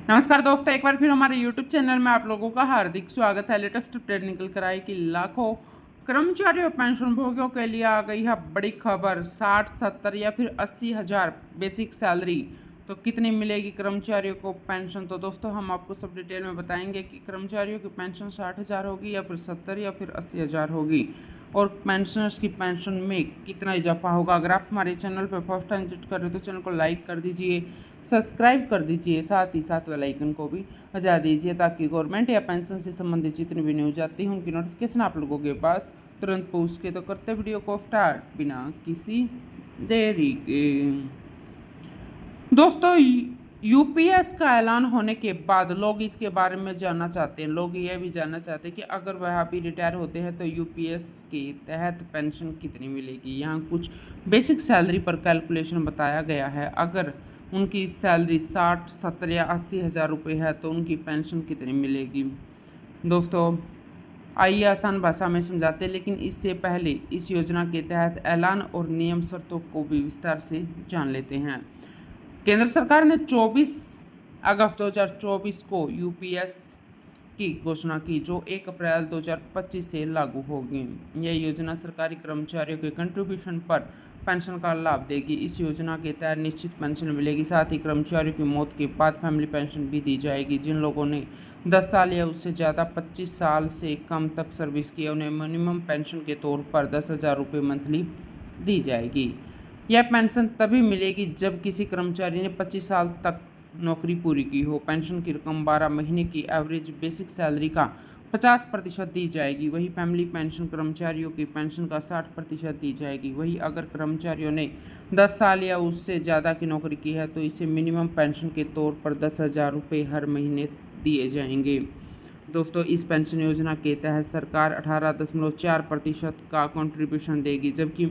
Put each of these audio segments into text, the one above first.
नमस्कार दोस्तों, एक बार फिर हमारे YouTube चैनल में आप लोगों का हार्दिक स्वागत है। लेटेस्ट अपडेट निकल कर आई कि लाखों कर्मचारी और पेंशन भोगियों के लिए आ गई है बड़ी खबर। 60, 70 या फिर 80 हज़ार बेसिक सैलरी, तो कितनी मिलेगी कर्मचारियों को पेंशन। तो दोस्तों हम आपको सब डिटेल में बताएंगे कि कर्मचारियों की पेंशन 60 हज़ार होगी या फिर 70 या फिर 80 हज़ार होगी, और पेंशनर्स की पेंशन में कितना इजाफा होगा। अगर आप हमारे चैनल पर फर्स्ट टाइम विजिट कर रहे हो तो चैनल को लाइक कर दीजिए, सब्सक्राइब कर दीजिए, साथ ही साथ बेल आइकन को भी बजा दीजिए ताकि गवर्नमेंट या पेंशन से संबंधित जितनी भी न्यूज आती है उनकी नोटिफिकेशन आप लोगों के पास तुरंत पहुँच के। तो करते वीडियो को स्टार्ट बिना किसी देरी के। दोस्तों, यूपीएस का ऐलान होने के बाद लोग इसके बारे में जानना चाहते हैं। लोग ये भी जानना चाहते हैं कि अगर वह अभी रिटायर होते हैं तो यूपीएस के तहत पेंशन कितनी मिलेगी। यहाँ कुछ बेसिक सैलरी पर कैलकुलेशन बताया गया है। अगर उनकी सैलरी 60, 70 या 80 हज़ार रुपये है तो उनकी पेंशन कितनी मिलेगी। दोस्तों आइए आसान भाषा में समझाते हैं, लेकिन इससे पहले इस योजना के तहत ऐलान और नियम शर्तों को भी विस्तार से जान लेते हैं। केंद्र सरकार ने 24 अगस्त 2024 को यूपीएस की घोषणा की, जो 1 अप्रैल 2025 से लागू होगी। यह योजना सरकारी कर्मचारियों के कंट्रीब्यूशन पर पेंशन का लाभ देगी। इस योजना के तहत निश्चित पेंशन मिलेगी। साथ ही कर्मचारियों की मौत के बाद फैमिली पेंशन भी दी जाएगी। जिन लोगों ने 10 साल या उससे ज़्यादा 25 साल से कम तक सर्विस की, उन्हें मिनिमम पेंशन के तौर पर 10,000 रुपये मंथली दी जाएगी। यह पेंशन तभी मिलेगी जब किसी कर्मचारी ने 25 साल तक नौकरी पूरी की हो। पेंशन की रकम 12 महीने की एवरेज बेसिक सैलरी का 50% दी जाएगी। वही फैमिली पेंशन कर्मचारियों की पेंशन का 60% दी जाएगी। वही अगर कर्मचारियों ने 10 साल या उससे ज़्यादा की नौकरी की है तो इसे मिनिमम पेंशन के तौर पर 10,000 रुपये हर महीने दिए जाएंगे। दोस्तों इस पेंशन योजना के तहत सरकार 18.4% का कंट्रीब्यूशन देगी, जबकि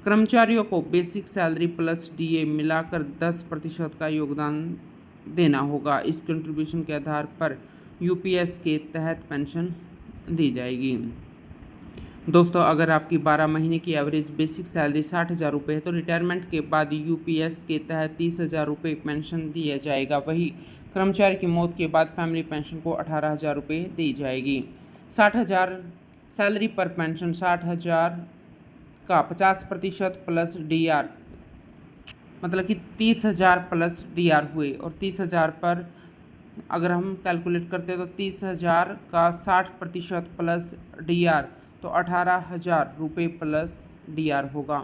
कर्मचारियों को बेसिक सैलरी प्लस डीए मिलाकर 10% का योगदान देना होगा। इस कंट्रीब्यूशन के आधार पर यूपीएस के तहत पेंशन दी जाएगी। दोस्तों अगर आपकी 12 महीने की एवरेज बेसिक सैलरी 60,000 रुपये है तो रिटायरमेंट के बाद यूपीएस के तहत 30,000 रुपये पेंशन दिया जाएगा। वही कर्मचारी की मौत के बाद फैमिली पेंशन को 18,000 रुपये दी जाएगी। 60,000 सैलरी पर पेंशन 60,000 का 50% प्लस डीआर, मतलब कि 30,000 प्लस डीआर हुए, और 30,000 पर अगर हम कैलकुलेट करते हैं तो 30,000 का 60% प्लस डीआर तो 18,000 रुपये प्लस डीआर होगा।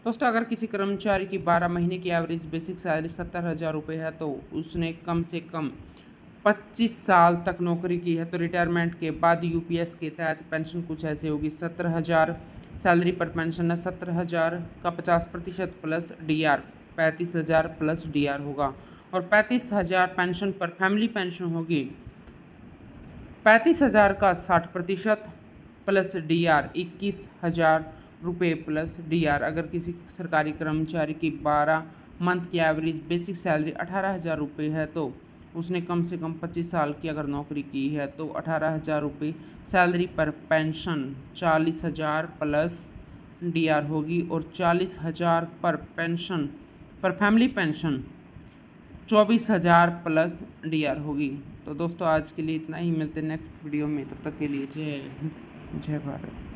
दोस्तों अगर किसी कर्मचारी की 12 महीने की एवरेज बेसिक सैलरी 70,000 रुपये है तो उसने कम से कम 25 साल तक नौकरी की है, तो रिटायरमेंट के बाद यूपीएस के तहत पेंशन कुछ ऐसे होगी। 70,000 सैलरी पर पेंशन है, 70,000 का 50% प्लस डीआर 35,000 प्लस डीआर होगा, और 35,000 पेंशन पर फैमिली पेंशन होगी 35,000 का 60% प्लस डीआर 21,000 रुपये प्लस डीआर। अगर किसी सरकारी कर्मचारी की 12 मंथ की एवरेज बेसिक सैलरी 18,000 रुपये है तो उसने कम से कम 25 साल की अगर नौकरी की है तो 18,000 रुपये सैलरी पर पेंशन 40,000 प्लस डीआर होगी, और 40,000 पर पेंशन पर फैमिली पेंशन 24,000 प्लस डीआर होगी। तो दोस्तों आज के लिए इतना ही, मिलते हैं नेक्स्ट वीडियो में। तब तक के लिए जय हिंद, जय भारत।